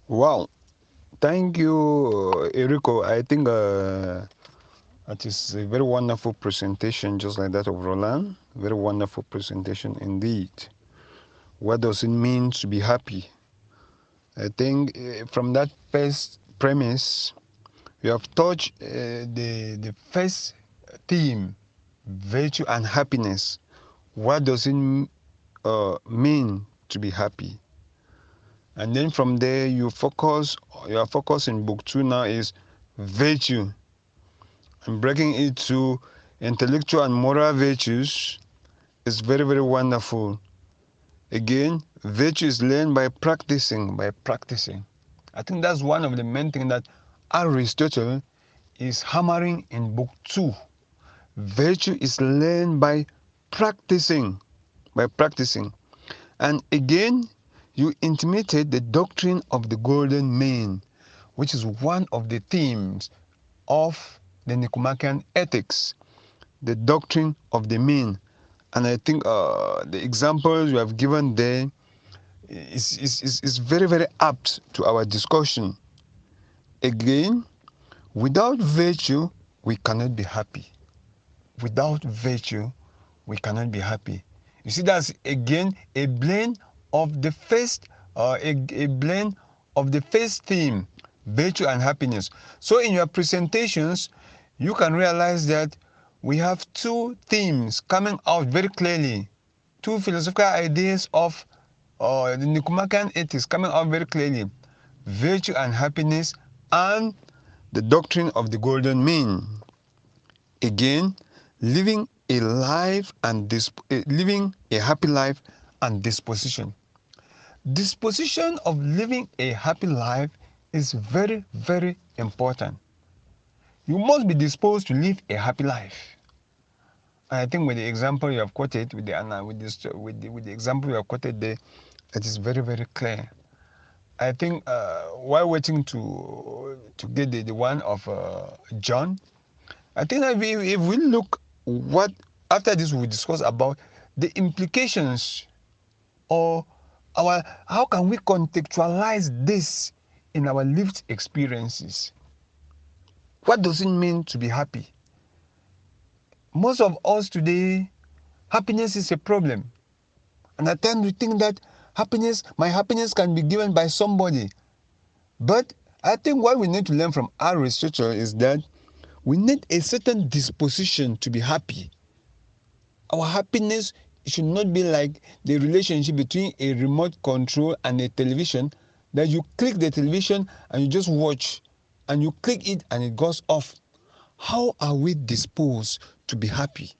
Wow, thank you, Eriko. I think it is a very wonderful presentation, just like that of Roland. Very wonderful presentation indeed. What does it mean to be happy? I think from that first premise, you have touched the first theme, virtue and happiness. What does it mean to be happy? And then from there, your focus in book two now is virtue, and breaking it to intellectual and moral virtues is very, very wonderful. Again, virtue is learned by practicing, I think that's one of the main things that Aristotle is hammering in book two. Virtue is learned practicing, by practicing. And again, you intimated the doctrine of the golden mean, which is one of the themes of the Nicomachean Ethics, the doctrine of the mean. And I think the examples you have given there is very, very apt to our discussion. Again, without virtue, we cannot be happy. Without virtue, we cannot be happy. You see, that's again a blend of the first, a blend of the first theme, virtue and happiness. So in your presentations, you can realize that we have two themes coming out very clearly, two philosophical ideas of the Nicomachean ethics coming out very clearly, virtue and happiness, and the doctrine of the golden mean. Again, living a life and living a happy life and disposition. Disposition of living a happy life is very, very important. You must be disposed to live a happy life. And I think with the example you have quoted, with the example you have quoted there, it is very, very clear. I think while waiting to get the one of John, I think that if we look what after this we discuss about the implications or how can we contextualize this in our lived experiences. What does it mean to be happy? Most of us today, happiness is a problem. And at times we think that my happiness can be given by somebody. But I think what we need to learn from Aristotle is that we need a certain disposition to be happy. Our happiness should not be like the relationship between a remote control and a television, that you click the television and you just watch, and you click it and it goes off. How are we disposed to be happy?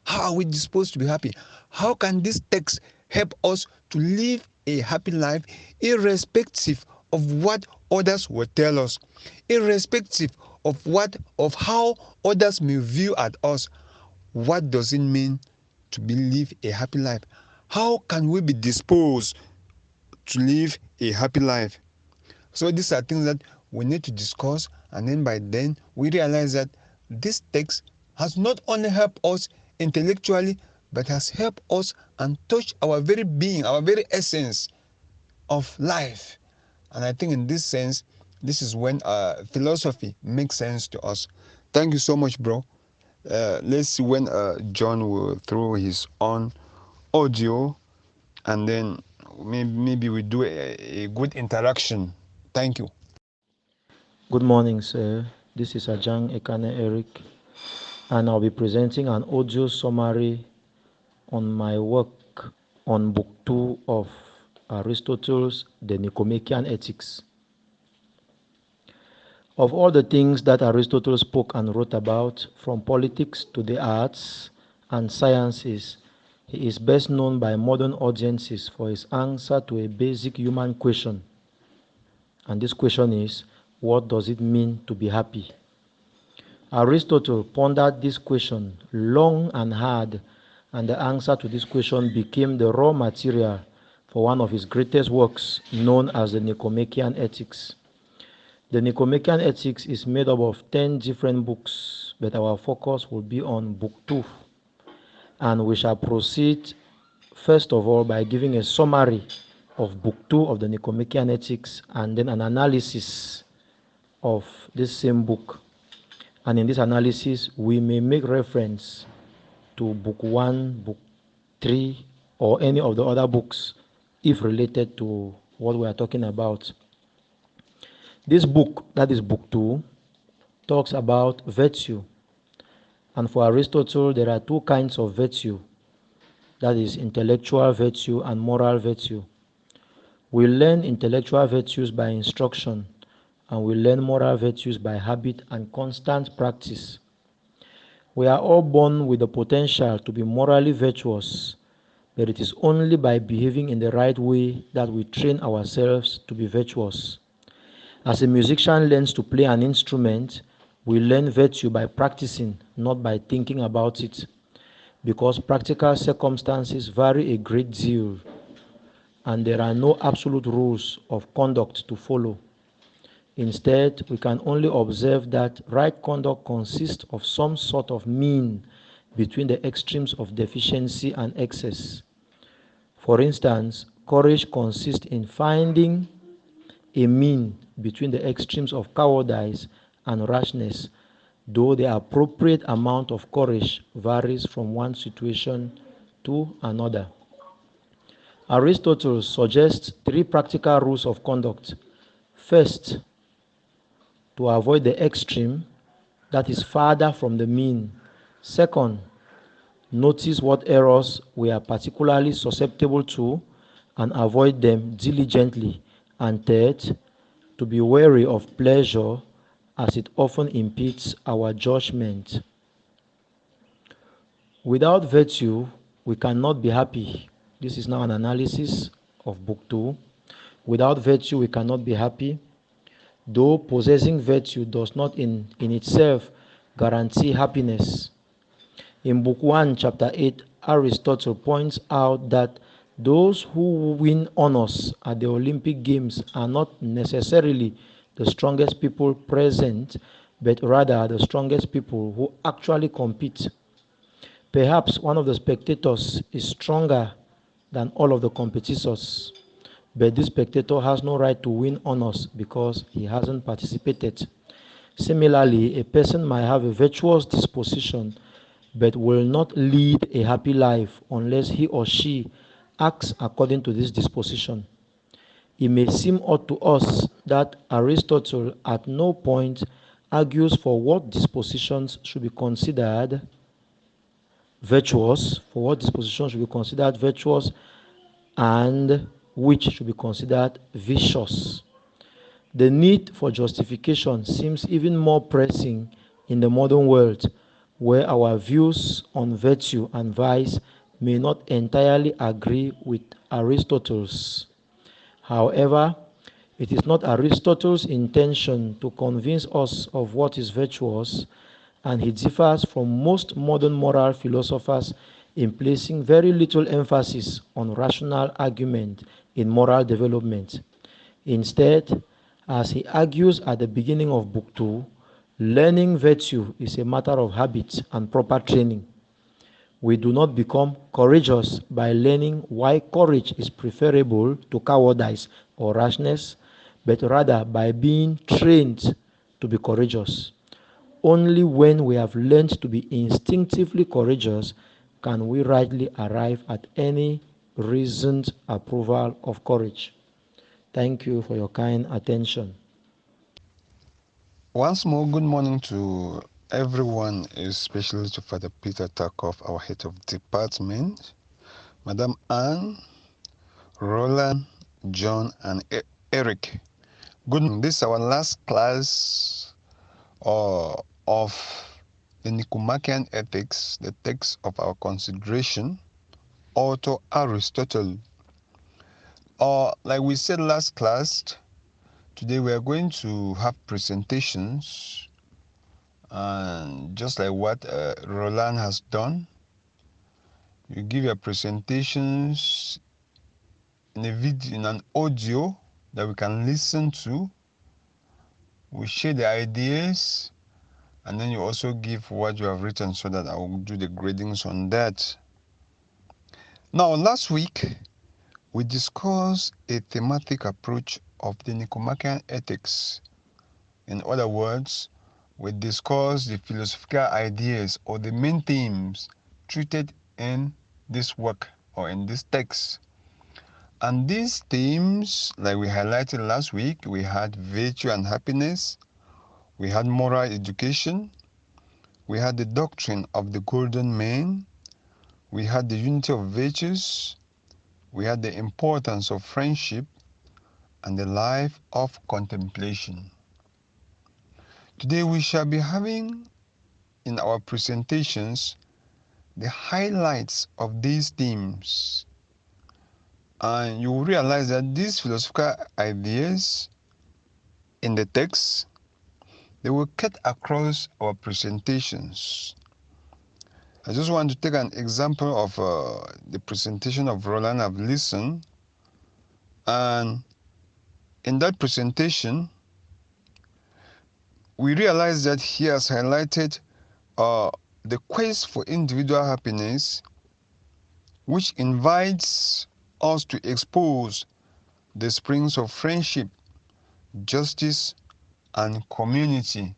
How are we disposed to be happy? How can this text help us to live a happy life irrespective of what others will tell us, irrespective of how others may view at us? What does it mean to live a happy life? How can we be disposed to live a happy life? So these are things that we need to discuss, and then by then we realize that this text has not only helped us intellectually, but has helped us and touched our very being, our very essence of life. And I think in this sense, this is when philosophy makes sense to us. Thank you so much, bro. Let's see when John will throw his own audio, and then maybe we do a good interaction. Thank you. Good morning, sir. This is Ajang Ekane Eric, and I'll be presenting an audio summary on my work on Book 2 of Aristotle's The Nicomachean Ethics. Of all the things that Aristotle spoke and wrote about, from politics to the arts and sciences, he is best known by modern audiences for his answer to a basic human question. And this question is, what does it mean to be happy? Aristotle pondered this question long and hard, and the answer to this question became the raw material for one of his greatest works, known as the Nicomachean Ethics. The Nicomachean Ethics is made up of 10 different books, but our focus will be on Book 2. And we shall proceed, first of all, by giving a summary of Book 2 of the Nicomachean Ethics, and then an analysis of this same book. And in this analysis, we may make reference to Book 1, Book 3, or any of the other books if related to what we are talking about. This book, that is Book 2, talks about virtue. And for Aristotle, there are two kinds of virtue, that is intellectual virtue and moral virtue. We learn intellectual virtues by instruction, and we learn moral virtues by habit and constant practice. We are all born with the potential to be morally virtuous, but it is only by behaving in the right way that we train ourselves to be virtuous. As a musician learns to play an instrument, we learn virtue by practicing, not by thinking about it, because practical circumstances vary a great deal, and there are no absolute rules of conduct to follow. Instead, we can only observe that right conduct consists of some sort of mean between the extremes of deficiency and excess. For instance, courage consists in finding a mean between the extremes of cowardice and rashness, though the appropriate amount of courage varies from one situation to another. Aristotle suggests three practical rules of conduct. First, to avoid the extreme, that is farther from the mean. Second, notice what errors we are particularly susceptible to and avoid them diligently. And third, to be wary of pleasure as it often impedes our judgment. Without virtue, we cannot be happy. This is now an analysis of Book 2. Without virtue, we cannot be happy, though possessing virtue does not in itself guarantee happiness. In Book 1, Chapter 8, Aristotle points out that those who win honors at the Olympic Games are not necessarily the strongest people present, but rather the strongest people who actually compete. Perhaps one of the spectators is stronger than all of the competitors, but this spectator has no right to win honors because he hasn't participated. Similarly, a person might have a virtuous disposition but will not lead a happy life unless he or she acts according to this disposition. It may seem odd to us that Aristotle at no point argues for what dispositions should be considered virtuous, and which should be considered vicious. The need for justification seems even more pressing in the modern world, where our views on virtue and vice may not entirely agree with Aristotle's. However, it is not Aristotle's intention to convince us of what is virtuous, and he differs from most modern moral philosophers in placing very little emphasis on rational argument in moral development. Instead, as he argues at the beginning of Book 2, learning virtue is a matter of habit and proper training. We do not become courageous by learning why courage is preferable to cowardice or rashness, but rather by being trained to be courageous. Only when we have learned to be instinctively courageous can we rightly arrive at any reasoned approval of courage. Thank you for your kind attention. Once more, good morning to everyone, especially to Father Peter Tarkov, our head of department, Madam Anne, Roland, John, and Eric. Good morning. This is our last class of the Nicomachean Ethics, the text of our consideration, author Aristotle. Like we said last class, today we are going to have presentations, and just like what Roland has done, you give your presentations in a video, in an audio that we can listen to. We share the ideas, and then you also give what you have written so that I will do the gradings on that. Now, last week we discuss a thematic approach of the Nicomachean ethics. In other words, we discuss the philosophical ideas or the main themes treated in this work or in this text. And these themes, like we highlighted last week, we had virtue and happiness, we had moral education, we had the doctrine of the golden mean, we had the unity of virtues, we had the importance of friendship, and the life of contemplation. Today we shall be having in our presentations the highlights of these themes, and you will realize that these philosophical ideas in the text, they will cut across our presentations. I just want to take an example of the presentation of Roland I've listened, and in that presentation we realize that he has highlighted the quest for individual happiness, which invites us to expose the springs of friendship, justice, and community.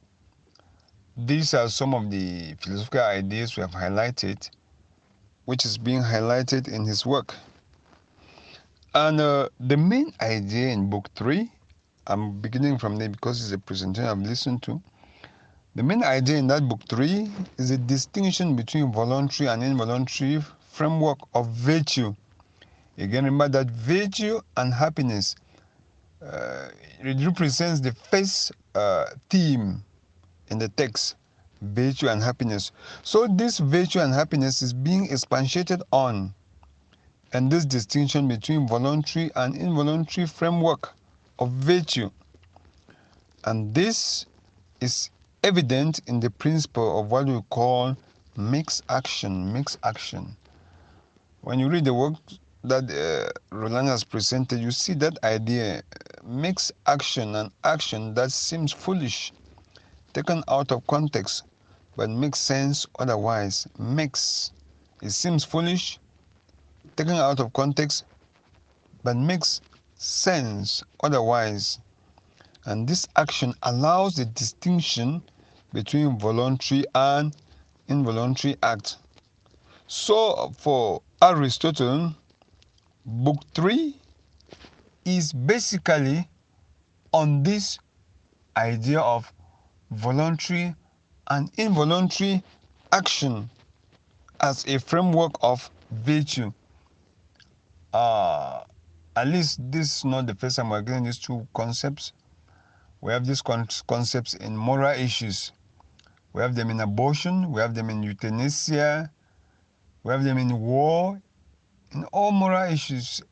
These are some of the philosophical ideas we have highlighted, which is being highlighted in his work. And the main idea in book 3, I'm beginning from there because it's a presentation I've listened to. The main idea in that book 3 is a distinction between voluntary and involuntary framework of virtue. Again, remember that virtue and happiness it represents the first theme in the text, virtue and happiness. So this virtue and happiness is being expatiated on, and this distinction between voluntary and involuntary framework of virtue. And this is evident in the principle of what we call mixed action. Mixed action. When you read the work that Roland has presented, you see that idea, mixed action, an action that seems foolish, taken out of context, but makes sense otherwise. Mix. It seems foolish, taken out of context, but makes sense otherwise. And this action allows the distinction between voluntary and involuntary act. So for Aristotle, book 3 is basically on this idea of voluntary and involuntary action as a framework of virtue. At least this is not the first time we're getting these two concepts. We have these concepts in moral issues. We have them in abortion, we have them in euthanasia, we have them in war, in all moral issues,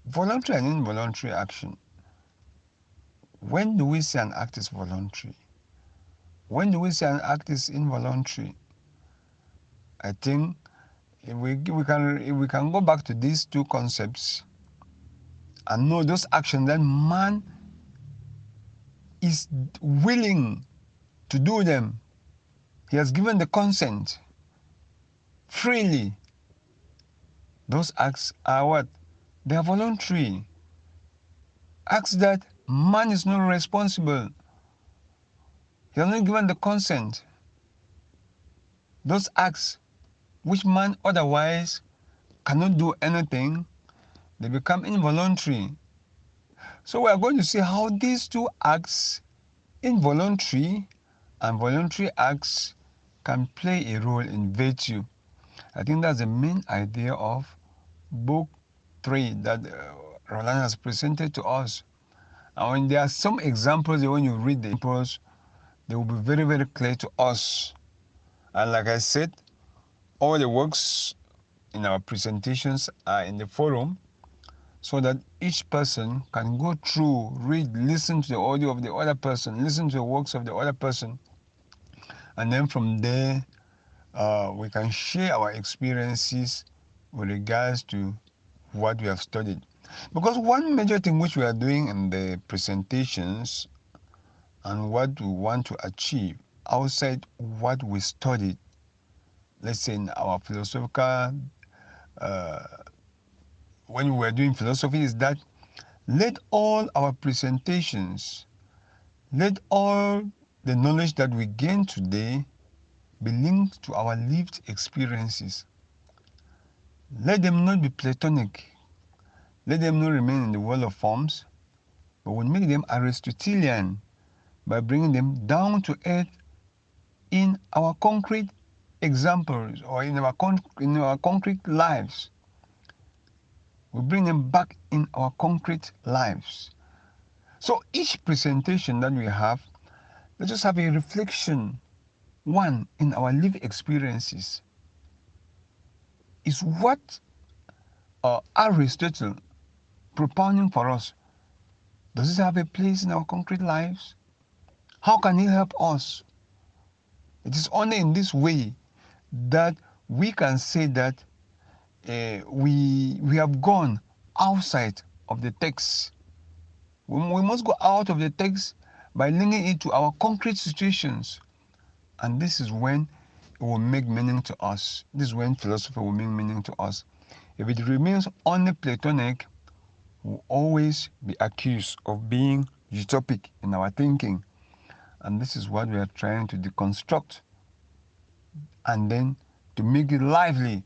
voluntary and involuntary action. When do we say an act is voluntary? When do we say an act is involuntary? I think if we can go back to these two concepts and know those actions that man is willing to do them. He has given the consent freely. Those acts are what? They are voluntary. Acts that man is not responsible. He has not given the consent. Those acts which man otherwise cannot do anything, they become involuntary. So we are going to see how these two acts, involuntary and voluntary acts, can play a role in virtue. I think that's the main idea of book 3 that Roland has presented to us. And when there are some examples, when you read the examples, they will be very, very clear to us. And like I said, all the works in our presentations are in the forum, so that each person can go through, read, listen to the audio of the other person, listen to the works of the other person, and then from there we can share our experiences with regards to what we have studied. Because one major thing which we are doing in the presentations and what we want to achieve outside what we studied, let's say in our philosophical when we were doing philosophy is that let all our presentations, let all the knowledge that we gain today be linked to our lived experiences. Let them not be Platonic. Let them not remain in the world of forms, but we'll make them Aristotelian by bringing them down to earth in our concrete examples or in our concrete lives. We bring them back in our concrete lives. So each presentation that we have, let us have a reflection, one, in our lived experiences. Is what Aristotle propounding for us, does it have a place in our concrete lives? How can it help us? It is only in this way that we can say that we have gone outside of the text. We must go out of the text by linking it to our concrete situations. And this is when it will make meaning to us. This is when philosophy will make meaning to us. If it remains only Platonic, we'll always be accused of being utopic in our thinking. And this is what we are trying to deconstruct and then to make it lively.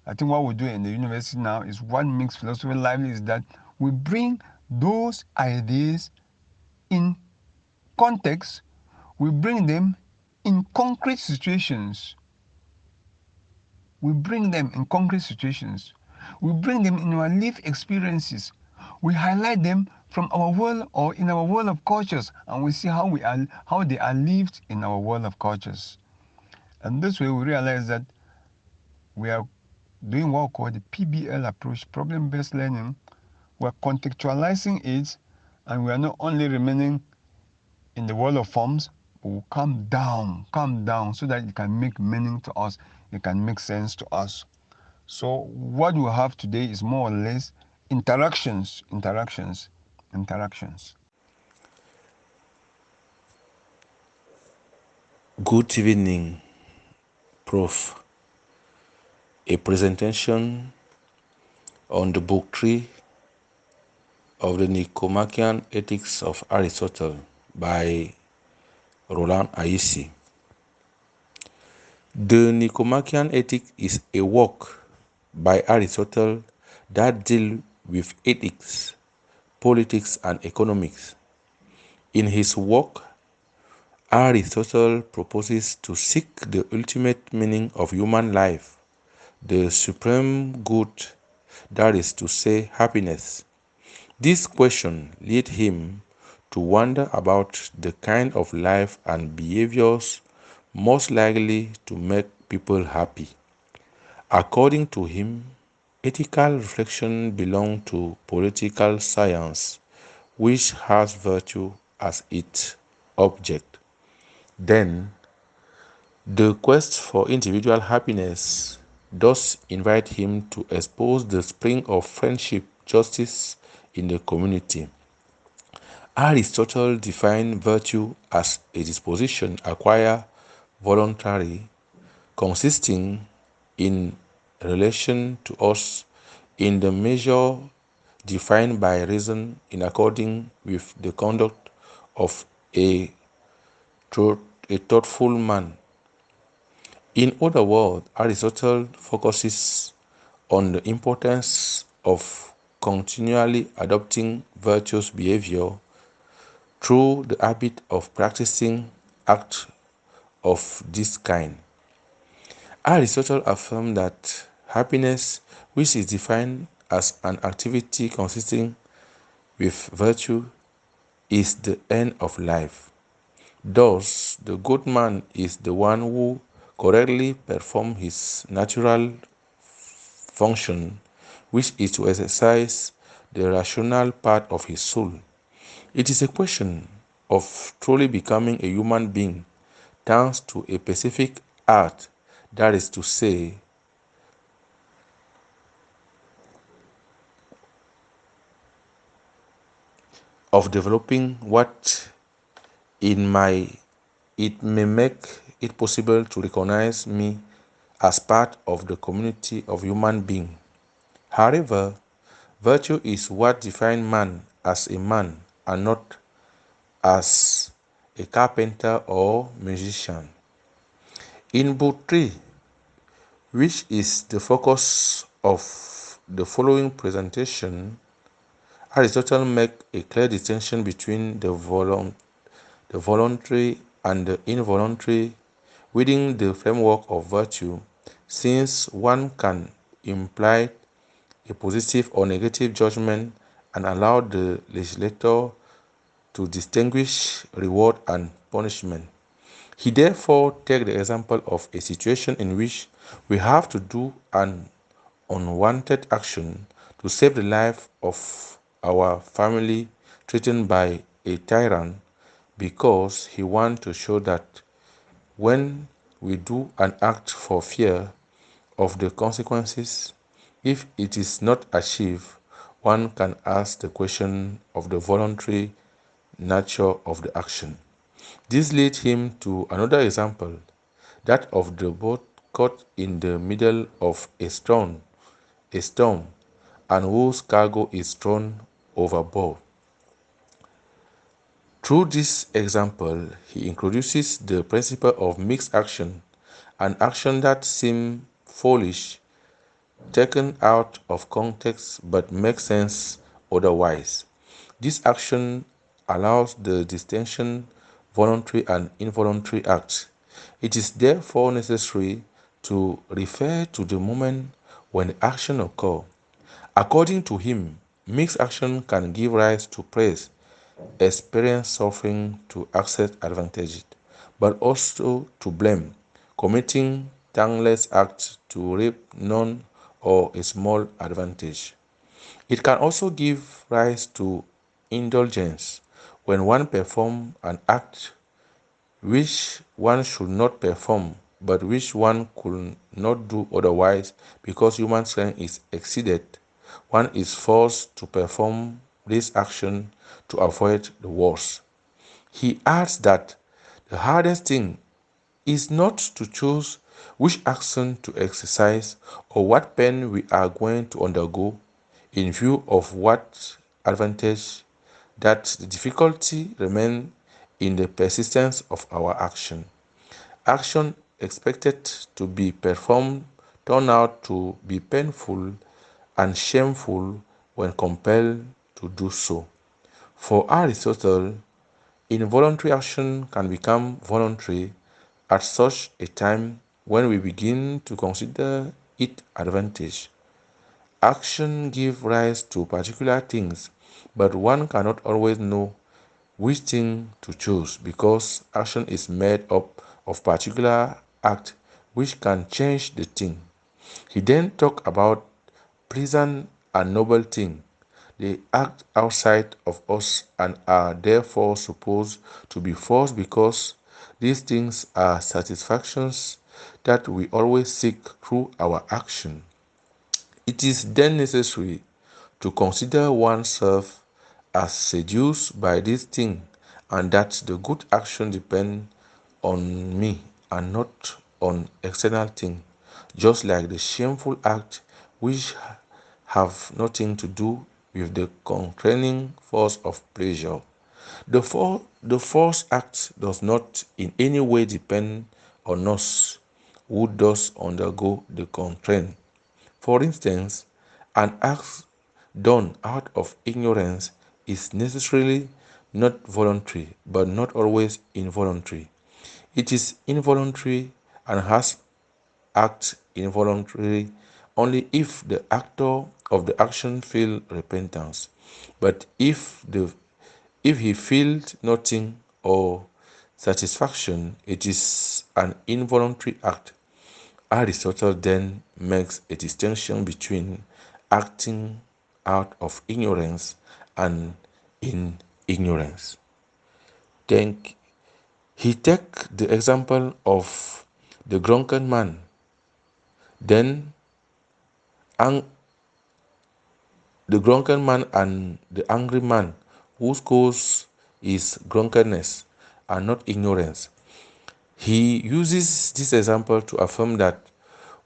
I think what we do in the university now is what makes philosophy lively is that we bring those ideas in context, we bring them in concrete situations. We bring them in concrete situations. We bring them in our lived experiences. We highlight them from our world or in our world of cultures, and we see how they are lived in our world of cultures. And this way we realize that we are doing what we call the PBL approach, problem-based learning. We're contextualizing it, and we are not only remaining in the world of forms, but we'll come down, so that it can make meaning to us, it can make sense to us. So what we have today is more or less interactions. Good evening, Prof. A presentation on the book 3 of the Nicomachean Ethics of Aristotle by Roland Aïssi. The Nicomachean Ethic is a work by Aristotle that deals with ethics, politics, and economics. In his work, Aristotle proposes to seek the ultimate meaning of human life, the supreme good, that is to say, happiness. This question led him to wonder about the kind of life and behaviors most likely to make people happy. According to him, ethical reflection belongs to political science, which has virtue as its object. Then, the quest for individual happiness does invite him to expose the spring of friendship, justice in the community. Aristotle defined virtue as a disposition acquired voluntarily, consisting in relation to us in the measure defined by reason in accordance with the conduct of a thoughtful man. In other words, Aristotle focuses on the importance of continually adopting virtuous behavior through the habit of practicing acts of this kind. Aristotle affirmed that happiness, which is defined as an activity consisting with virtue, is the end of life. Thus, the good man is the one who correctly performs his natural function, which is to exercise the rational part of his soul. It is a question of truly becoming a human being thanks to a specific art, that is to say, of developing what it may make it possible to recognize me as part of the community of human beings. However, Virtue is what defines man as a man and not as a carpenter or musician. In Book 3, which is the focus of the following presentation, Aristotle makes a clear distinction between the voluntary and the involuntary within the framework of virtue, since one can imply a positive or negative judgment and allow the legislator to distinguish reward and punishment. He therefore takes the example of a situation in which we have to do an unwanted action to save the life of our family threatened by a tyrant, because he wants to show that when we do an act for fear of the consequences, if it is not achieved, one can ask the question of the voluntary nature of the action. This leads him to another example, that of the boat caught in the middle of a storm, and whose cargo is thrown overboard. Through this example, he introduces the principle of mixed action, an action that seems foolish taken out of context but makes sense otherwise. This action allows the distinction voluntary and involuntary acts. It is therefore necessary to refer to the moment when the action occurs. According to him, mixed action can give rise to praise, experience suffering to access advantage, but also to blame, committing thankless acts to reap none or a small advantage. It can also give rise to indulgence when one performs an act which one should not perform, but which one could not do otherwise because human strength is exceeded. One is forced to perform this action to avoid the worst. He adds that the hardest thing is not to choose which action to exercise or what pain we are going to undergo in view of what advantage, that the difficulty remains in the persistence of our action. Action expected to be performed turn out to be painful and shameful when compelled to do so. For Aristotle, involuntary action can become voluntary at such a time when we begin to consider its advantage. Action gives rise to particular things, but one cannot always know which thing to choose because action is made up of particular acts which can change the thing. He then talks about pleasant and noble things. They act outside of us and are therefore supposed to be false because these things are satisfactions that we always seek through our action. It is then necessary to consider oneself as seduced by this thing, and that the good action depends on me and not on external thing, just like the shameful act which have nothing to do with the constraining force of pleasure. The force act does not in any way depend on us who does undergo the constraint. For instance, an act done out of ignorance is necessarily not voluntary, but not always involuntary. It is involuntary and has act involuntarily only if the actor of the action feel repentance. But if he feels nothing or satisfaction, it is an involuntary act. Aristotle then makes a distinction between acting out of ignorance and in ignorance. Then he takes the example of the drunken man, then ang- the drunken man and the angry man whose cause is drunkenness and not ignorance. He uses this example to affirm that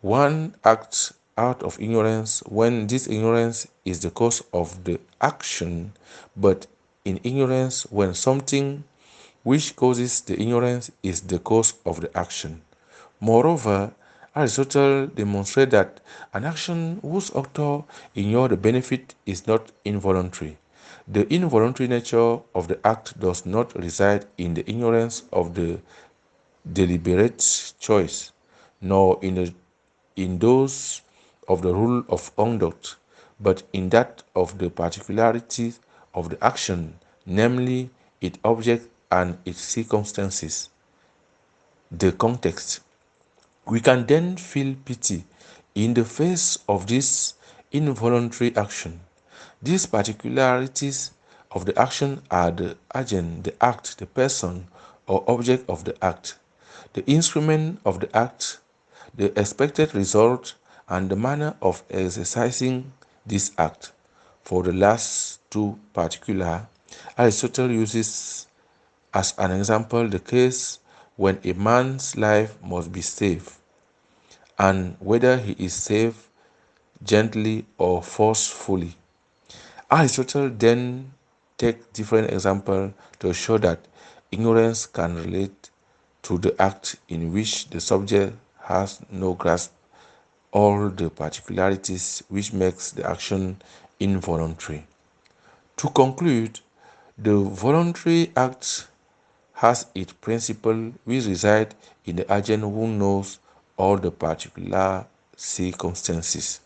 one act out of ignorance when this ignorance is the cause of the action, but in ignorance when something which causes the ignorance is the cause of the action. Moreover, Aristotle demonstrates that an action whose author ignores the benefit is not involuntary. The involuntary nature of the act does not reside in the ignorance of the deliberate choice, nor in those of the rule of conduct, but in that of the particularities of the action, namely its object and its circumstances, the context. We can then feel pity in the face of this involuntary action. These particularities of the action are the agent, the act, the person, or object of the act, the instrument of the act, the expected result, and the manner of exercising this act. For the last two particular, Aristotle uses as an example the case when a man's life must be saved, and whether he is saved gently or forcefully. Aristotle then takes different examples to show that ignorance can relate to the act in which the subject has no grasp all the particularities which makes the action involuntary. To conclude, the voluntary act has its principle which reside in the agent who knows all the particular circumstances.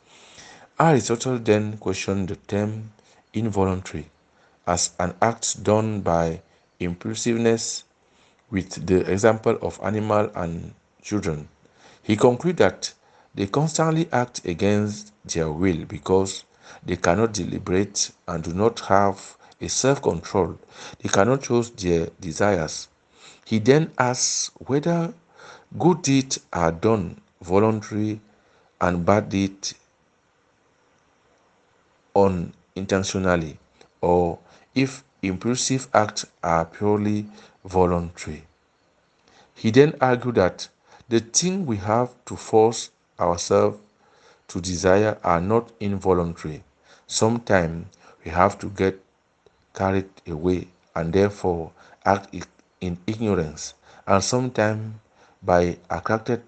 Aristotle then questioned the term involuntary as an act done by impulsiveness with the example of animal and children. He concluded that they constantly act against their will because they cannot deliberate and do not have a self-control. They cannot choose their desires. He then asks whether good deeds are done voluntarily and bad deeds unintentionally, or if impulsive acts are purely voluntary. He then argued that the things we have to force ourselves to desire are not involuntary. Sometimes we have to get carried away and therefore act in ignorance, and sometimes by attracted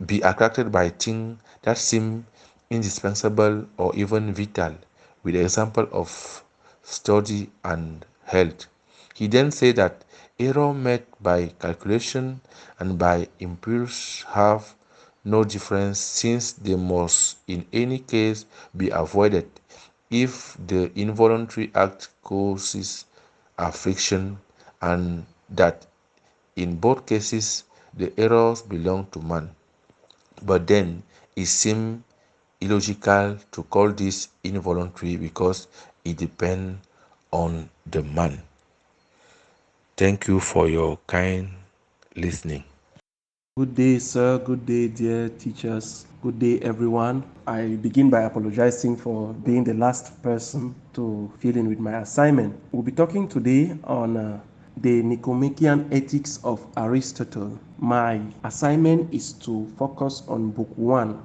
be attracted by things that seem indispensable or even vital, with the example of study and health. He then said that error made by calculation and by impulse have no difference since they must in any case be avoided if the involuntary act causes affliction, and that in both cases the errors belong to man. But then it seems illogical to call this involuntary because it depends on the man. Thank you for your kind listening. Good day, sir. Good day, dear teachers. Good day, everyone. I begin by apologizing for being the last person to fill in with my assignment. We'll be talking today on the Nicomachean Ethics of Aristotle. My assignment is to focus on Book 1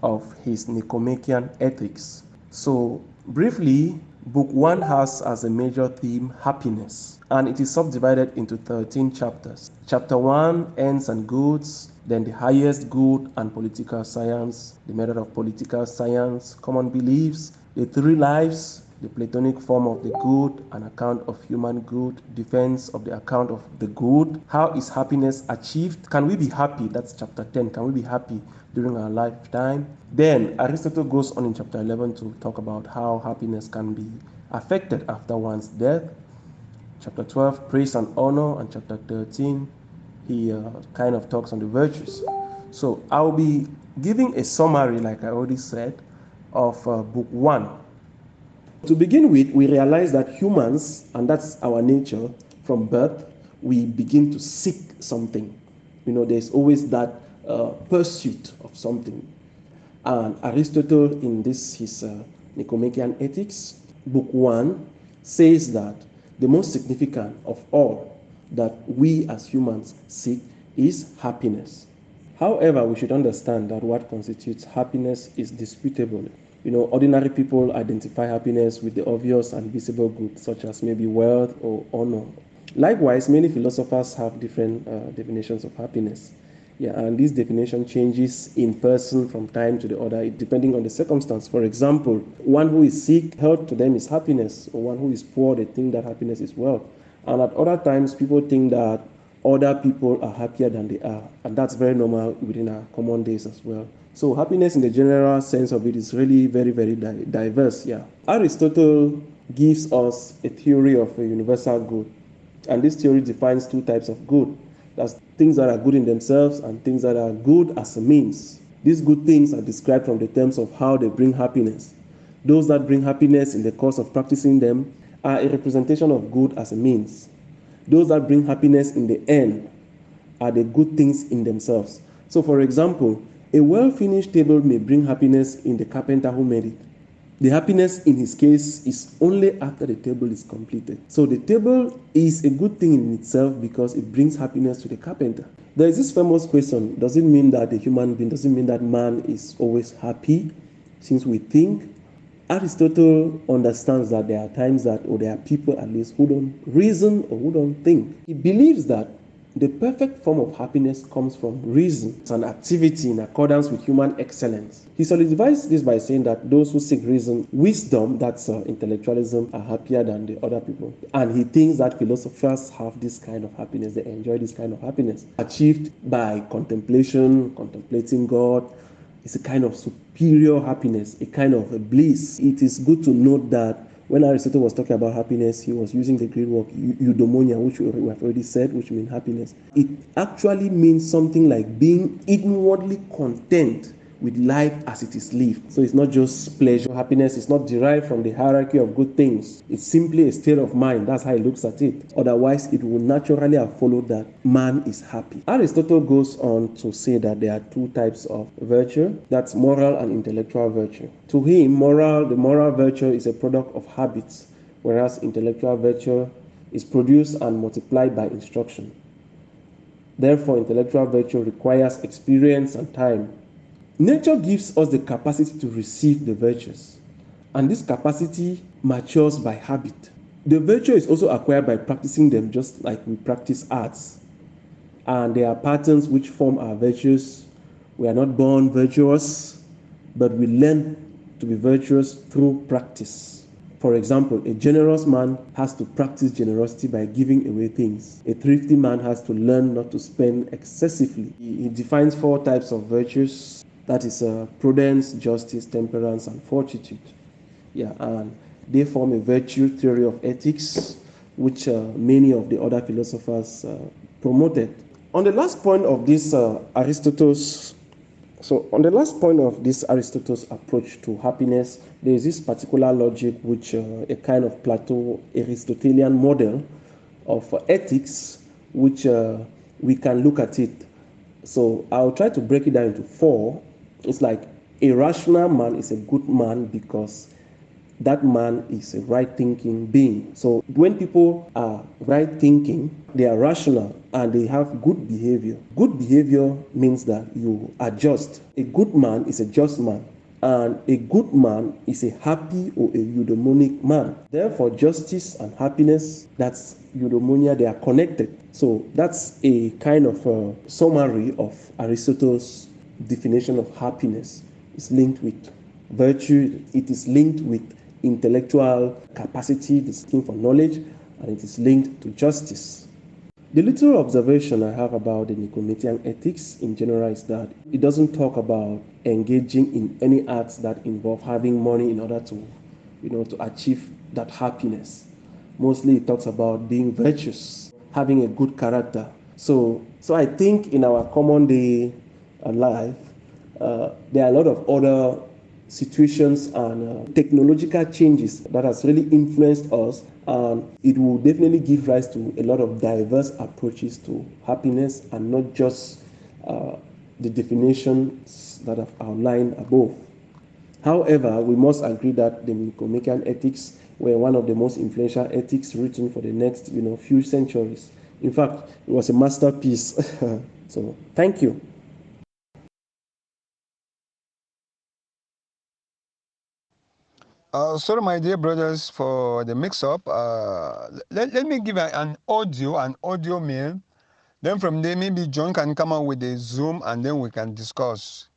of his Nicomachean Ethics. So, briefly, Book 1 has as a major theme happiness, and it is subdivided into 13 chapters. Chapter 1 ends and goods, then the highest good and political science, the method of political science, common beliefs, the three lives, the Platonic form of the good, an account of human good, defense of the account of the good. How is happiness achieved? Can we be happy? That's chapter 10. Can we be happy during our lifetime? Then Aristotle goes on in chapter 11 to talk about how happiness can be affected after one's death. Chapter 12, praise and honor, and chapter 13, he kind of talks on the virtues. So I'll be giving a summary, like I already said, of book 1. To begin with, we realize that humans, and that's our nature from birth, we begin to seek something. There's always that pursuit of something. And Aristotle, in this his Nicomachean Ethics, book 1, says that the most significant of all that we as humans seek is happiness. However, we should understand that what constitutes happiness is disputable. Ordinary people identify happiness with the obvious and visible goods, such as maybe wealth or honor. Likewise, many philosophers have different definitions of happiness. Yeah, and this definition changes in person from time to the other, depending on the circumstance. For example, one who is sick, health to them is happiness, or one who is poor, they think that happiness is wealth. And at other times, people think that other people are happier than they are, and that's very normal within our common days as well. So happiness in the general sense of it is really very, very diverse. Yeah, Aristotle gives us a theory of a universal good, and this theory defines two types of good. That's things that are good in themselves and things that are good as a means. These good things are described from the terms of how they bring happiness. Those that bring happiness in the course of practicing them are a representation of good as a means. Those that bring happiness in the end are the good things in themselves. So, for example, a well-finished table may bring happiness in the carpenter who made it. The happiness in his case is only after the table is completed. So the table is a good thing in itself because it brings happiness to the carpenter. There is this famous question, does it mean that a human being, does it mean that man is always happy? Since we think, Aristotle understands that there are times that, or there are people at least, who don't reason or who don't think. He believes that the perfect form of happiness comes from reason. It's an activity in accordance with human excellence. He solidifies this by saying that those who seek reason, wisdom, that's intellectualism, are happier than the other people. And he thinks that philosophers have this kind of happiness, they enjoy this kind of happiness, achieved by contemplation, contemplating God. It's a kind of superior happiness, a kind of a bliss. It is good to note that when Aristotle was talking about happiness, he was using the Greek word eudaimonia, which we have already said, which means happiness. It actually means something like being inwardly content with life as it is lived. So it's not just pleasure. Happiness is not derived from the hierarchy of good things. It's simply a state of mind. That's how he looks at it. Otherwise, it would naturally have followed that man is happy. Aristotle goes on to say that there are two types of virtue. That's moral and intellectual virtue. To him, the moral virtue is a product of habits, whereas intellectual virtue is produced and multiplied by instruction. Therefore, intellectual virtue requires experience and time. Nature gives us the capacity to receive the virtues, and this capacity matures by habit. The virtue is also acquired by practicing them, just like we practice arts. And there are patterns which form our virtues. We are not born virtuous, but we learn to be virtuous through practice. For example, a generous man has to practice generosity by giving away things. A thrifty man has to learn not to spend excessively. He defines 4 types of virtues. That is prudence, justice, temperance, and fortitude. Yeah, and they form a virtue theory of ethics, which many of the other philosophers promoted. On the last point of this Aristotle's approach to happiness, there is this particular logic, which a kind of Plato-Aristotelian model of ethics, which we can look at it. So I'll try to break it down into 4. It's like a rational man is a good man because that man is a right-thinking being. So when people are right-thinking, they are rational and they have good behavior. Good behavior means that you are just. A good man is a just man, and a good man is a happy or a eudaimonic man. Therefore, justice and happiness, that's eudaimonia, they are connected. So that's a kind of summary of Aristotle's definition of happiness. It's linked with virtue, it is linked with intellectual capacity, the seeking for knowledge, and it is linked to justice. The little observation I have about the Nicomachean ethics in general is that it doesn't talk about engaging in any acts that involve having money in order to achieve that happiness. Mostly it talks about being virtuous, having a good character. So I think in our common day life, there are a lot of other situations and technological changes that has really influenced us, and it will definitely give rise to a lot of diverse approaches to happiness, and not just the definitions that I've outlined above. However, we must agree that the Nicomachean ethics were one of the most influential ethics written for the next few centuries. In fact, it was a masterpiece. So thank you. Sorry, my dear brothers, for the mix-up. Let me give an audio mail. Then from there, maybe John can come out with a Zoom, and then we can discuss.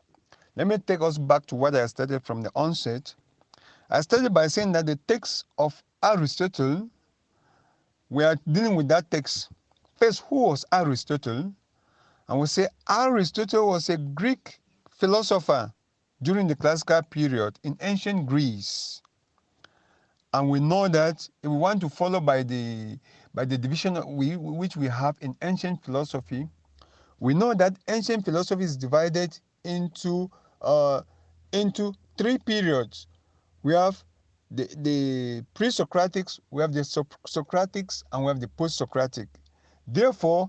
Let me take us back to what I started from the onset. I started by saying that the text of Aristotle, we are dealing with that text. First, who was Aristotle? And we say Aristotle was a Greek philosopher during the classical period in ancient Greece. And we know that if we want to follow by the division which we have in ancient philosophy, we know that ancient philosophy is divided into three periods. We have the pre-Socratics, we have the Socratics, and we have the post-Socratic. Therefore,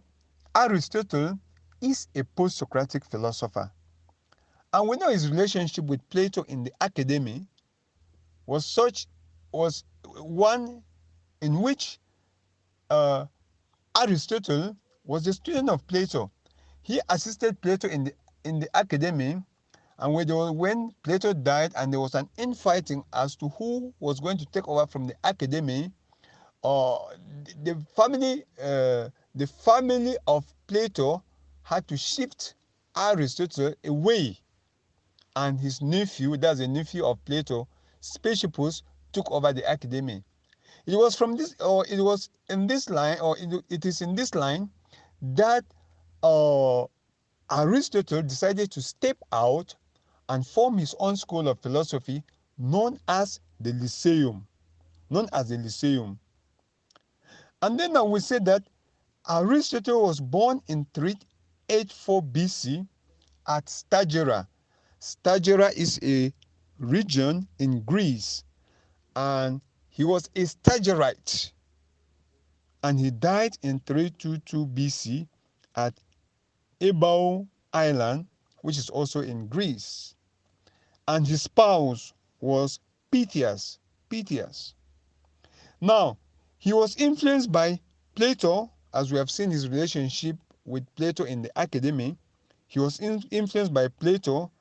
Aristotle is a post-Socratic philosopher. And we know his relationship with Plato in the academy was one in which Aristotle was a student of Plato. He assisted Plato in the academy, and when Plato died and there was an infighting as to who was going to take over from the academy, the family of Plato had to shift Aristotle away, and his nephew, that's a nephew of Plato, Speusippus, took over the academy. It was from this, or it was in this line, or it is in this line that Aristotle decided to step out and form his own school of philosophy known as the Lyceum. And then now we say that Aristotle was born in 384 BC at Stagira. Stagira is a region in Greece, and he was a Stagirite. And he died in 322 BC at Ebao Island, which is also in Greece. And his spouse was Pythias. Now, he was influenced by Plato, as we have seen his relationship with Plato in the academy. He was influenced by Plato,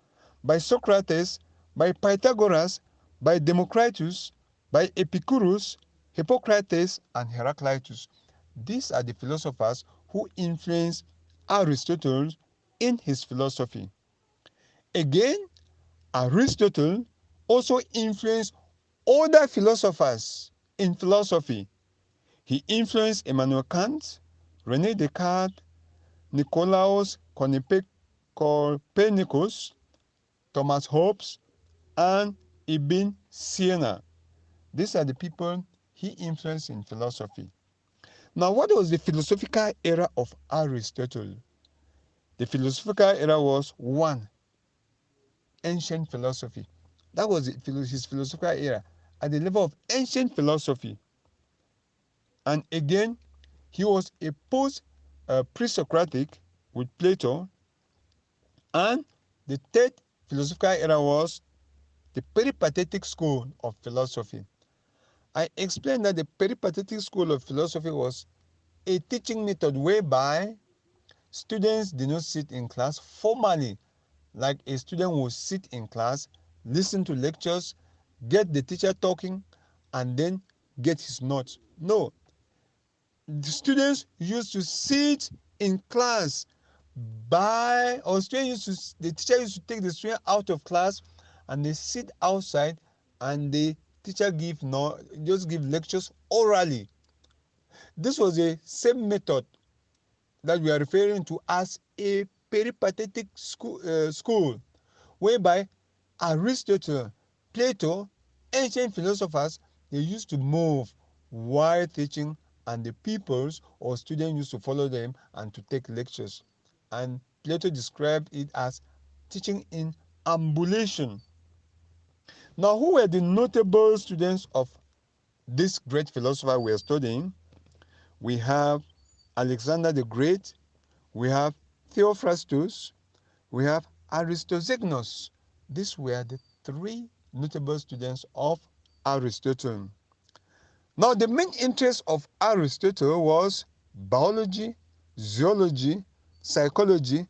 by Socrates, by Pythagoras, by Democritus, by Epicurus, Hippocrates, and Heraclitus. These are the philosophers who influenced Aristotle in his philosophy. Again, Aristotle also influenced other philosophers in philosophy. He influenced Immanuel Kant, René Descartes, Nicolaus Copernicus, Thomas Hobbes, and Ibn Sina. These are the people he influenced in philosophy. Now, what was the philosophical era of Aristotle? The philosophical era was one, ancient philosophy. That was his philosophical era at the level of ancient philosophy. And again, he was a pre-Socratic with Plato. And the third philosophical era was the peripatetic school of philosophy. I explained that the peripatetic school of philosophy was a teaching method whereby students did not sit in class formally, like a student will sit in class, listen to lectures, get the teacher talking, and then get his notes. No, the students used to sit in class the teacher used to take the student out of class, and they sit outside, and the teacher just give lectures orally. This was the same method that we are referring to as a peripatetic school, whereby Aristotle, Plato, ancient philosophers, they used to move while teaching, and the pupils or students used to follow them and to take lectures. And Plato described it as teaching in ambulation. Now, who were the notable students of this great philosopher we are studying? We have Alexander the Great, we have Theophrastus, we have Aristoxenus. These were the three notable students of Aristotle. Now, the main interest of Aristotle was biology, zoology, psychology,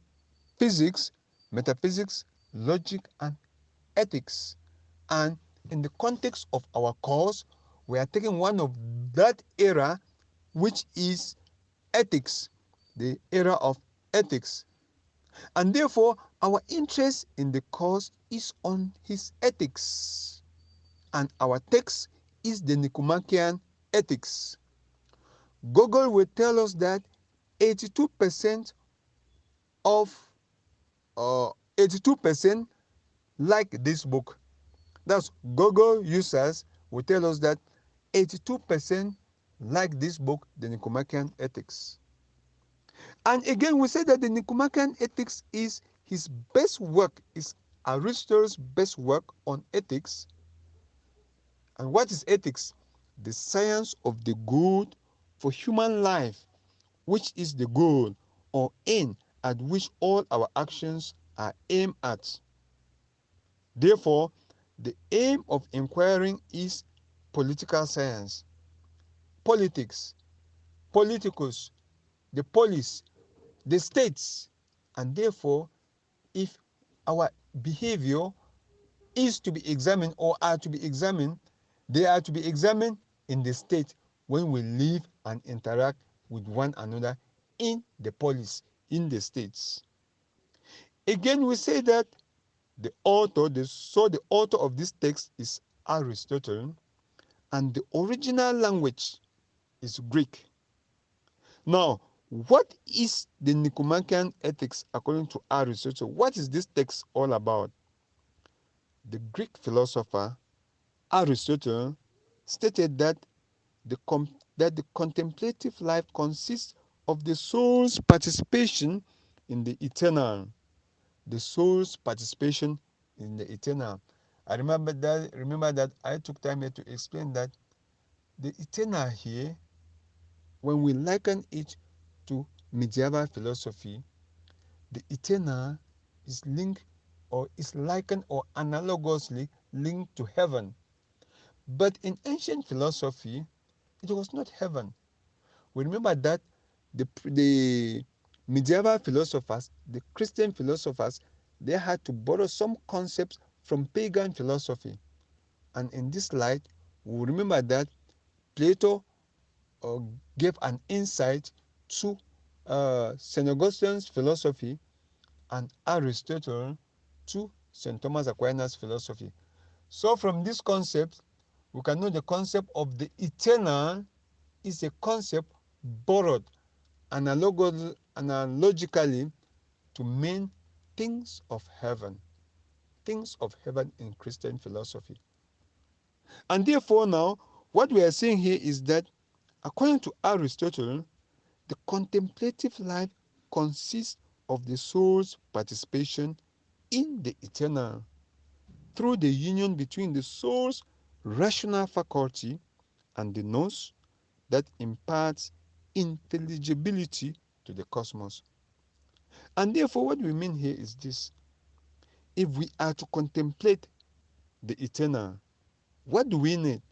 physics, metaphysics, logic, and ethics. And in the context of our course, we are taking one of that era, which is ethics, the era of ethics. And therefore, our interest in the course is on his ethics. And our text is the Nicomachean Ethics. Google will tell us that 82% of 82% like this book. That's Google users will tell us that 82% like this book, the Nicomachean Ethics. And again, we say that the Nicomachean Ethics is his best work, is Aristotle's best work on ethics. And what is ethics? The science of the good for human life, which is the goal or aim at which all our actions are aimed at. Therefore, the aim of inquiring is political science, politics, politicus, the police, the states. And therefore, if our behavior is to be examined or are to be examined, they are to be examined in the state when we live and interact with one another in the polis, in the states. Again, we say that the author of this text is Aristotle, and the original language is Greek. Now, what is the Nicomachean Ethics according to Aristotle? What is this text all about? The Greek philosopher Aristotle stated that the contemplative life consists of the soul's participation in the eternal. The soul's participation in the eternal. Remember that I took time here to explain that the eternal here, when we liken it to medieval philosophy, the eternal is linked or is likened or analogously linked to heaven. But in ancient philosophy, it was not heaven. We remember that the medieval philosophers, the Christian philosophers, they had to borrow some concepts from pagan philosophy. And in this light, we remember that Plato uh, gave an insight to St. Augustine's philosophy and Aristotle to St. Thomas Aquinas' philosophy. So from this concept, we can know the concept of the eternal is a concept borrowed analogically to mean things of heaven in Christian philosophy. And therefore now, what we are saying here is that according to Aristotle, the contemplative life consists of the soul's participation in the eternal through the union between the soul's rational faculty and the nous that imparts intelligibility to the cosmos. And therefore, what we mean here is this: if we are to contemplate the eternal, what do we need?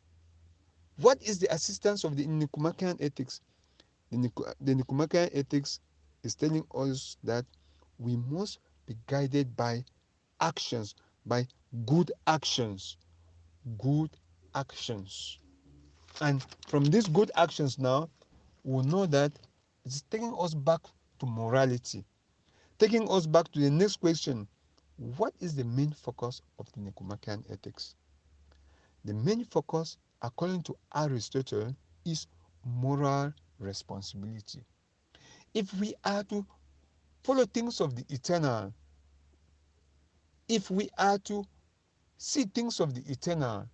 What is the assistance of the Nicomachean Ethics? The Nicomachean Ethics is telling us that we must be guided by actions, by good actions. Good actions. And from these good actions now, we know that it's taking us back to morality, taking us back to the next question: what is the main focus of the Nicomachean Ethics? The main focus, according to Aristotle, is moral responsibility. If we are to follow things of the eternal, if we are to see things of the eternal,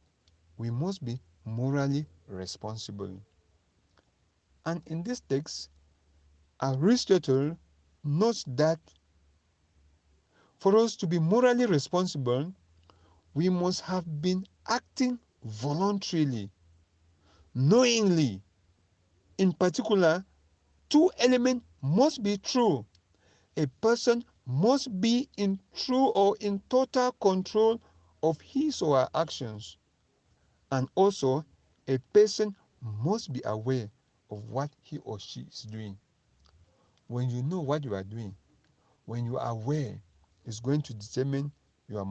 we must be morally responsible. And in this text, Aristotle notes that for us to be morally responsible, we must have been acting voluntarily, knowingly. In particular, two elements must be true. A person must be in true or in total control of his or her actions. And also, a person must be aware of what he or she is doing. When you know what you are doing, when you are aware, it's going to determine your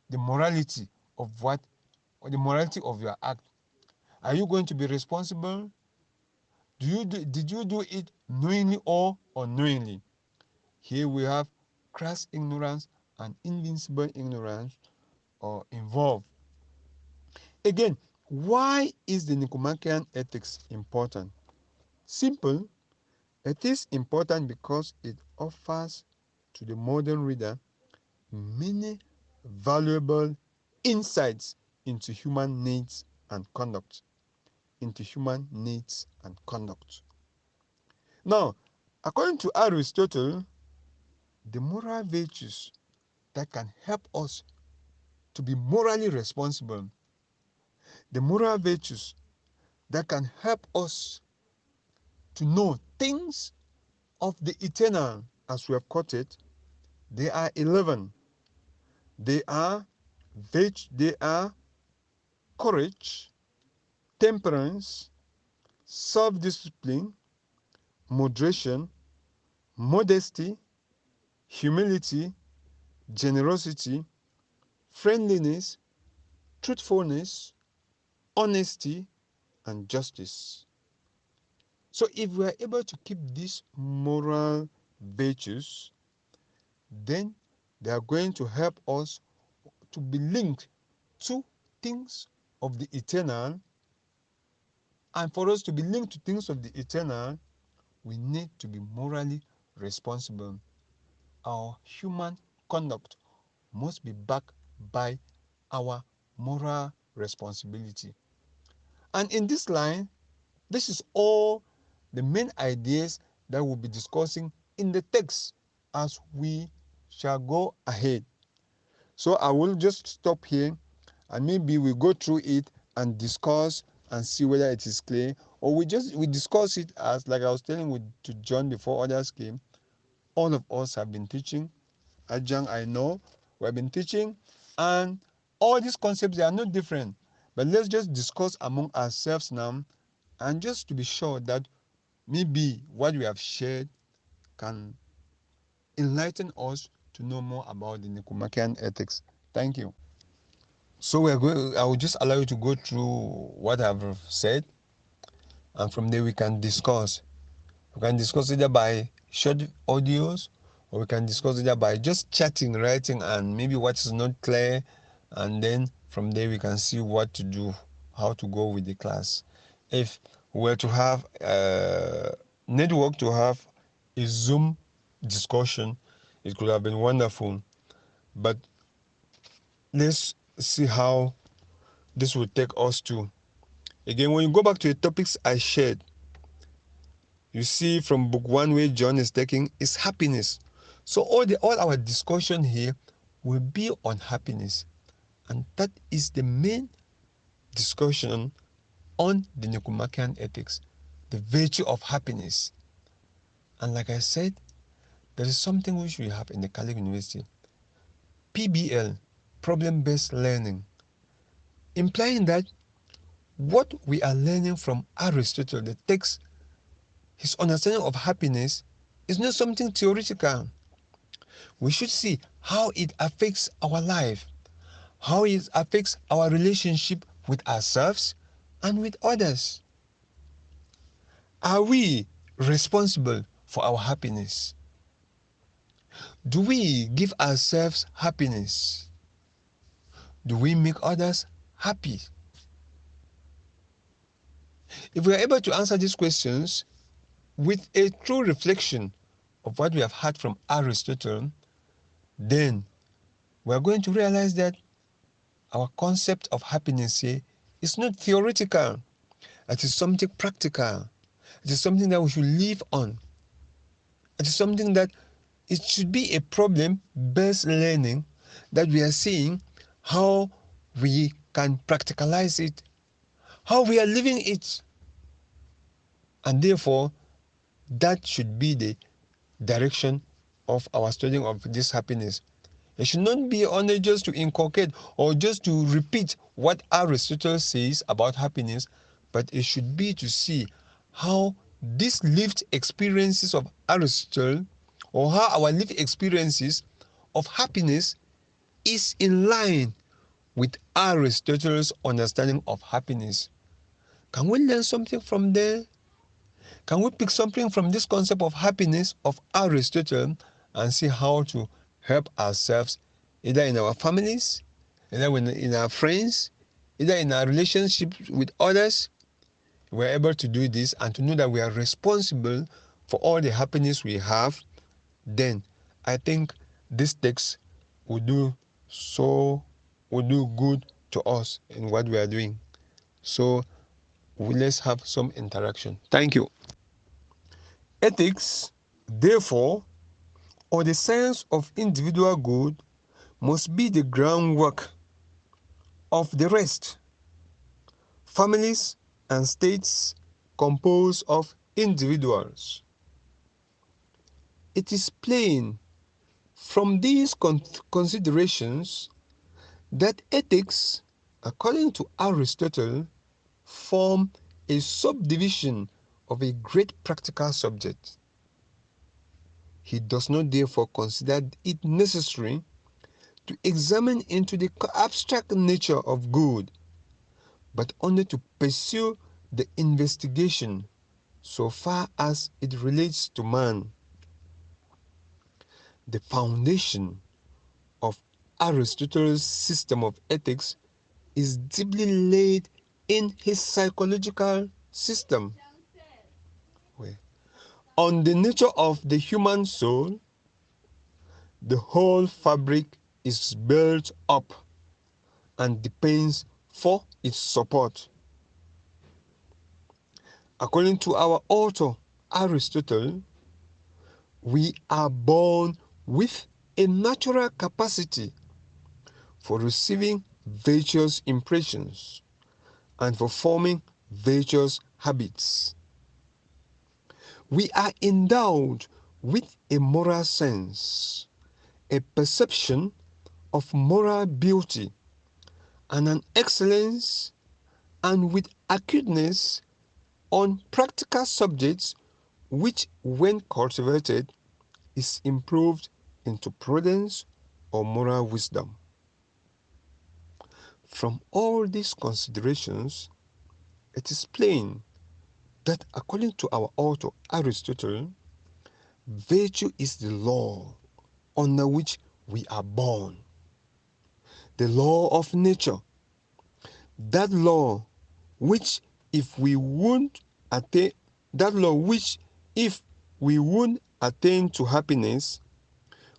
the morality of what or the morality of your act? Are you going to be responsible? Did you do it knowingly or unknowingly? Here we have crass ignorance and invincible ignorance are involved. Again, why is the Nicomachean Ethics important? Simple. It is important because it offers to the modern reader many valuable insights into human needs and conduct. Into human needs and conduct. Now, according to Aristotle, the moral virtues that can help us to be morally responsible, the moral virtues that can help us to know things of the eternal, as we have quoted, they are 11. They are courage, temperance, self-discipline, moderation, modesty, humility, generosity, friendliness, truthfulness, honesty, and justice. So if we are able to keep these moral virtues, then they are going to help us to be linked to things of the eternal. And for us to be linked to things of the eternal, we need to be morally responsible. Our human conduct must be backed by our moral responsibility. And in this line, this is all the main ideas that we'll be discussing in the text as we shall go ahead. So I will just stop here and maybe we go through it and discuss and see whether it is clear, or we discuss it as, like I was telling to John before others came. All of us have been teaching. Ajang, I know, we have been teaching, and all these concepts, they are not different. But let's just discuss among ourselves now, and just to be sure that maybe what we have shared can enlighten us to know more about the Nicomachean Ethics. Thank you. So I will just allow you to go through what I've said, and from there we can discuss. We can discuss either by short audios, or we can discuss either by just chatting, writing, and maybe what is not clear, and then from there we can see what to do, how to go with the class. If we were to have a network to have a Zoom discussion, it could have been wonderful. But let's see how this will take us to. Again, when you go back to the topics I shared, you see from book 1 where John is taking is happiness. So all our discussion here will be on happiness, and that is the main discussion on the Nicomachean Ethics, the virtue of happiness. And like I said, there is something which we have in the Catholic University, PBL, problem-based learning, implying that what we are learning from Aristotle, the text, his understanding of happiness, is not something theoretical. We should see how it affects our life, how it affects our relationship with ourselves and with others. Are we responsible for our happiness? Do we give ourselves happiness? Do we make others happy? If we are able to answer these questions with a true reflection of what we have heard from Aristotle, then we are going to realize that our concept of happiness here is not theoretical. It is something practical. It is something that we should live on. It is something that it should be a problem-based learning that we are seeing how we can practicalize it, how we are living it. And therefore, that should be the direction of our studying of this happiness. It should not be only just to inculcate or just to repeat what Aristotle says about happiness, but it should be to see how these lived experiences of Aristotle, or how our lived experiences of happiness is in line with Aristotle's understanding of happiness. Can we learn something from there? Can we pick something from this concept of happiness of Aristotle and see how to help ourselves, either in our families, either in our friends, either in our relationships with others? We're able to do this and to know that we are responsible for all the happiness we have. Then I think this text will do good to us in what we are doing. So let's have some interaction. Thank you. Ethics, therefore, or the science of individual good, must be the groundwork of the rest. Families and states compose of individuals. It is plain from these considerations that ethics, according to Aristotle, form a subdivision of a great practical subject. He does not therefore consider it necessary to examine into the abstract nature of good, but only to pursue the investigation so far as it relates to man. The foundation of Aristotle's system of ethics is deeply laid in his psychological system. On the nature of the human soul, the whole fabric is built up and depends for its support. According to our author Aristotle, we are born with a natural capacity for receiving virtuous impressions and for forming virtuous habits. We are endowed with a moral sense, a perception of moral beauty, and an excellence and with acuteness on practical subjects which, when cultivated, is improved into prudence or moral wisdom. From all these considerations, it is plain that according to our author Aristotle, virtue is the law under which we are born, the law of nature, that law which if we won't attain to happiness,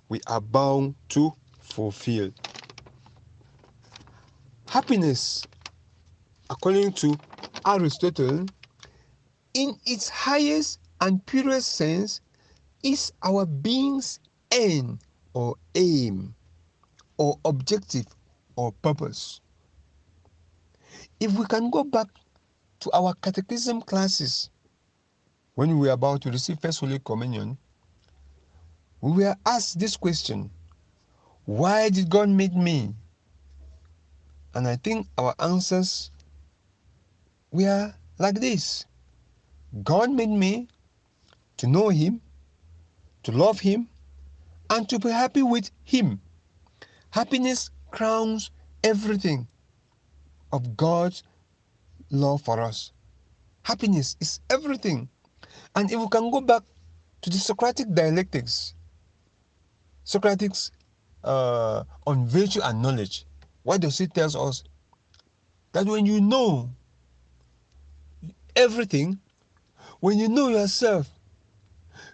we are bound to fulfill. Happiness, according to Aristotle, in its highest and purest sense, is our being's end or aim or objective or purpose. If we can go back to our catechism classes, when we were about to receive First Holy Communion, we were asked this question: why did God make me? And I think our answers were like this: God made me to know Him, to love Him, and to be happy with Him. Happiness crowns everything of God's love for us. Happiness is everything. And if we can go back to the Socratic dialectics, Socrates on virtue and knowledge, what does it tell us? That when you know everything, when you know yourself,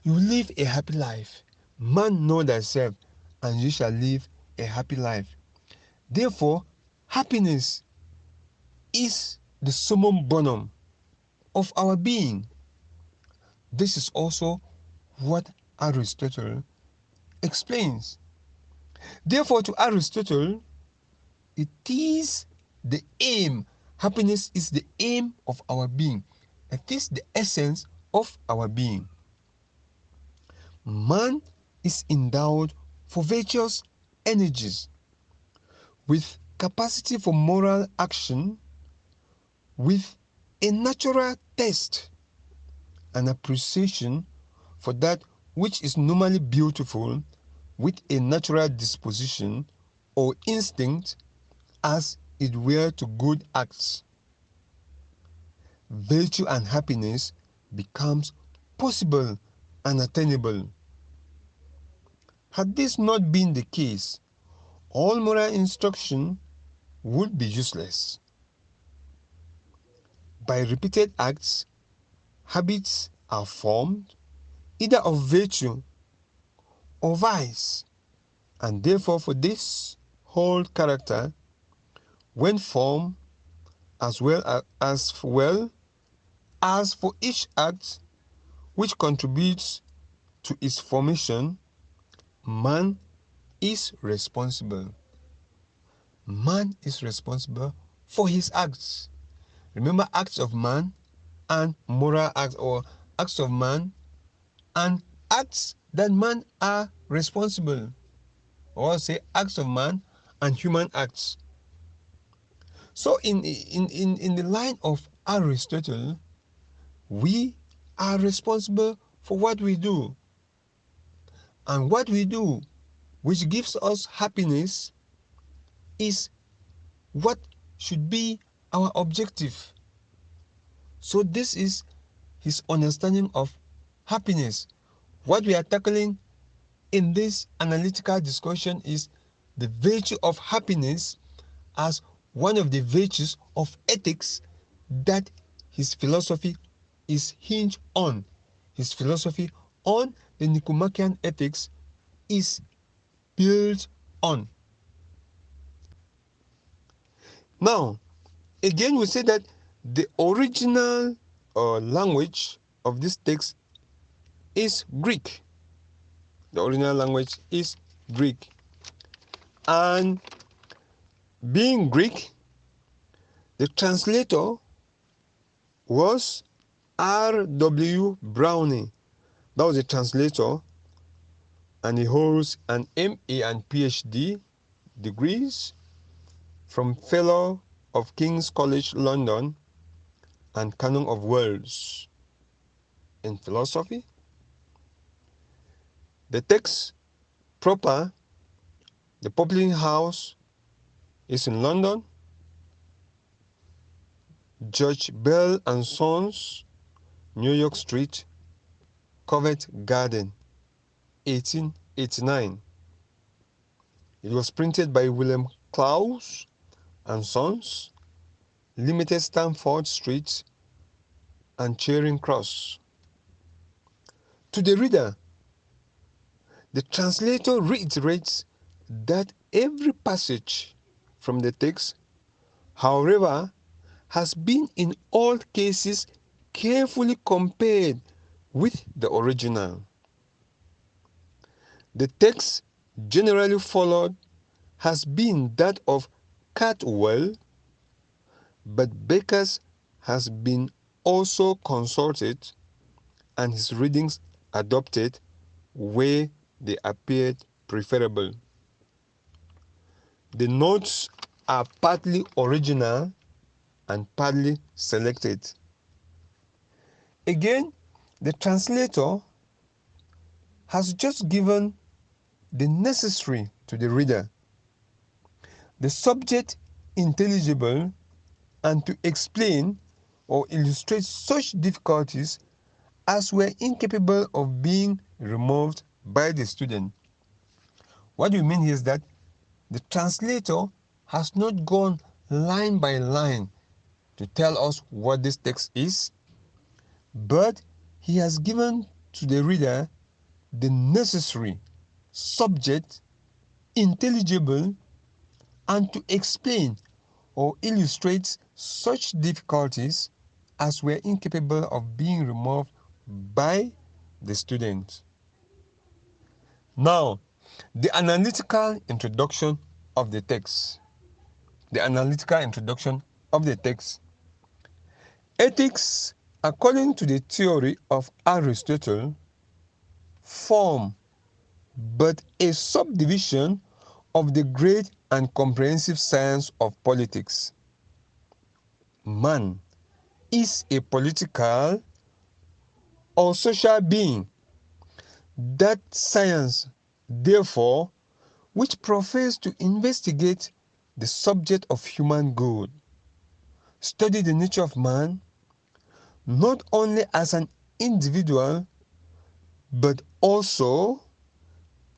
you live a happy life. Man, know thyself, and you shall live a happy life. Therefore, happiness is the summum bonum of our being. This is also what Aristotle explains. Therefore, to Aristotle, it is the aim. Happiness is the aim of our being. It is the essence of our being. Man is endowed for virtuous energies, with capacity for moral action, with a natural taste and appreciation for that which is normally beautiful, with a natural disposition or instinct as it were to good acts, virtue and happiness becomes possible and attainable. Had this not been the case, all moral instruction would be useless. By repeated acts, habits are formed, either of virtue or vice, and therefore for this whole character, when formed, as for each act which contributes to its formation, man is responsible. Man is responsible for his acts. Remember, acts of man and moral acts, or acts of man and acts that man are responsible, or say acts of man and human acts. So in the line of Aristotle, we are responsible for what we do. And what we do, which gives us happiness, is what should be our objective. So this is his understanding of happiness. What we are tackling in this analytical discussion is the virtue of happiness as one of the virtues of ethics that his philosophy is hinged on. His philosophy on the Nicomachean Ethics is built on. Now, again, we say that the original language of this text is Greek. The original language is Greek. And being Greek, the translator was R.W. Browning. That was the translator, and he holds an MA and PhD degrees from Fellow of King's College London and Canon of Words in philosophy. The text proper, the publishing house, is in London. George Bell and Sons, New York Street, Covent Garden, 1889. It was printed by William Clowes and Sons, Limited, Stamford Street and Charing Cross. To the reader, the translator reiterates that every passage from the text, however, has been in all cases carefully compared with the original. The text generally followed has been that of Cantwell, but Becker's has been also consulted and his readings adopted where they appeared preferable. The notes are partly original and partly selected. Again, the translator has just given the necessary to the reader, the subject intelligible, and to explain or illustrate such difficulties as were incapable of being removed by the student. What we mean here is that the translator has not gone line by line to tell us what this text is, but he has given to the reader the necessary subject intelligible and to explain or illustrate such difficulties as were incapable of being removed by the student. Now, the analytical introduction of the text. The analytical introduction of the text. Ethics, according to the theory of Aristotle, form but a subdivision of the great and comprehensive science of politics. Man is a political or social being. That science, therefore, which professes to investigate the subject of human good, study the nature of man, not only as an individual, but also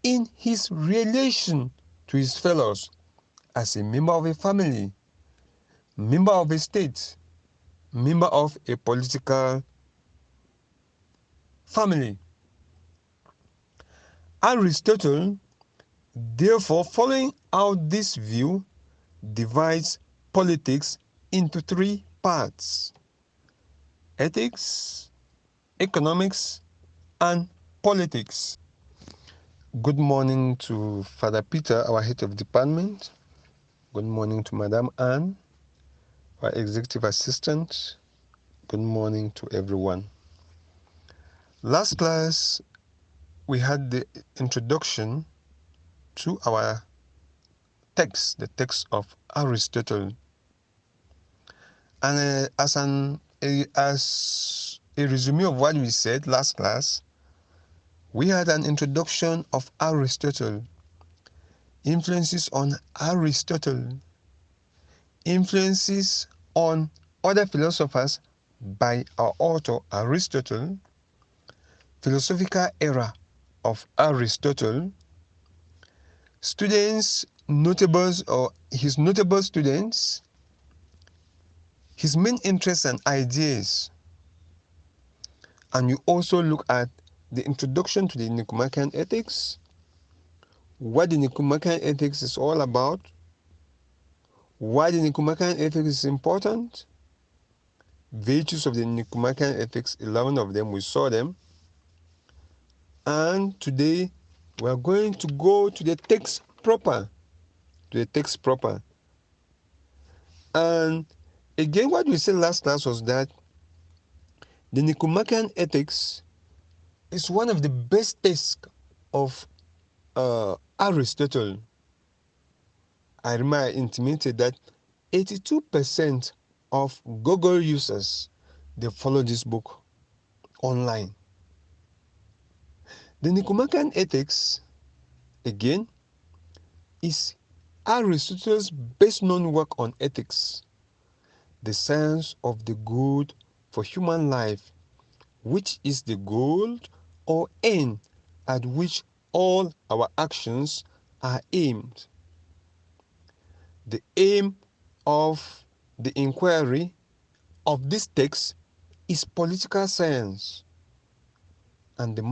in his relation to his fellows, as a member of a family, member of a state, member of a political family. Aristotle, therefore, following out this view, divides politics into three parts: ethics, economics, and politics. Good morning to Father Peter, our head of department. Good morning to Madame Anne, our executive assistant. Good morning to everyone. Last class, we had the introduction to our text, the text of Aristotle. And as a resume of what we said last class, we had an introduction of Aristotle, influences on Aristotle, influences on other philosophers by our author Aristotle, philosophical era of Aristotle, students, notables or his notable students, his main interests and ideas. And we also look at the introduction to the Nicomachean Ethics, what the Nicomachean Ethics is all about, why the Nicomachean Ethics is important, virtues of the Nicomachean Ethics, 11 of them, we saw them. And today we are going to go to the text proper, And again, what we said last class was that the Nicomachean Ethics is one of the best texts of Aristotle. I remember I intimated that 82% of Google users, they follow this book online. The Nicomachean Ethics, again, is Aristotle's best known work on ethics, the science of the good for human life, which is the goal or end at which all our actions are aimed. The aim of the inquiry of this text is political science, and the